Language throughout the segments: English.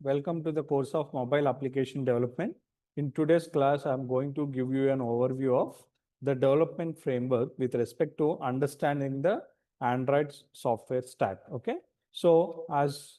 Welcome to the course of mobile application development. In today's class, I'm going to give you an overview of the development framework with respect to understanding the Android software stack. Okay. So as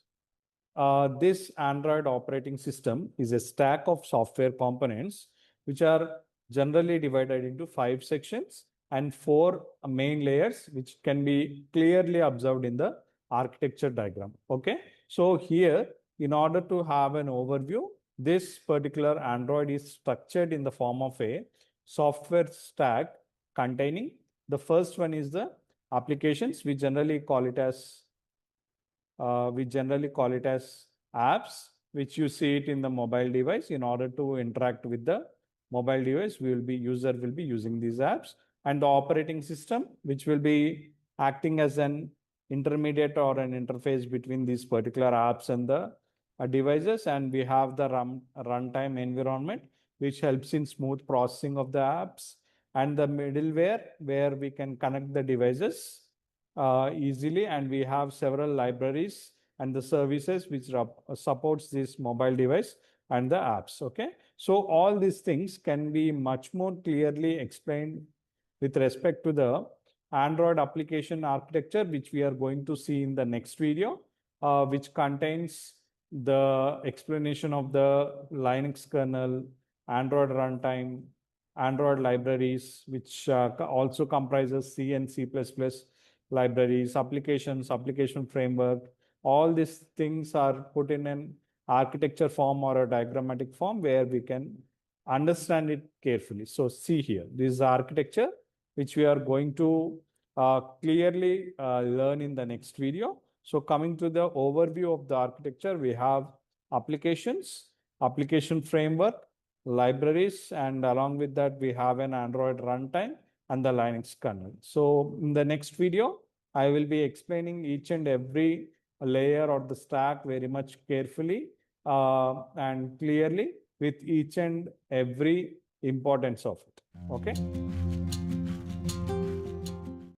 this Android operating system is a stack of software components, which are generally divided into 5 sections and 4 main layers, which can be clearly observed in the architecture diagram. Okay. So here, in order to have an overview, this particular Android is structured in the form of a software stack containing the first one is the applications. We generally call it as apps, which you see it in the mobile device. In order to interact with the mobile device, user will be using these apps, and the operating system, which will be acting as an intermediate or an interface between these particular apps and the devices. And we have the runtime environment, which helps in smooth processing of the apps, and the middleware where we can connect the devices easily, and we have several libraries and the services which supports this mobile device and the apps. Okay, so all these things can be much more clearly explained with respect to the Android application architecture, which we are going to see in the next video, which contains the explanation of the Linux kernel, Android runtime, Android libraries, which also comprises C and C++ libraries, applications, application framework. All these things are put in an architecture form or a diagrammatic form where we can understand it carefully. So see here, this is architecture, which we are going to clearly learn in the next video. So coming to the overview of the architecture, we have applications, application framework, libraries, and along with that, we have an Android runtime and the Linux kernel. So in the next video, I will be explaining each and every layer or the stack very much carefully and clearly with each and every importance of it. Okay.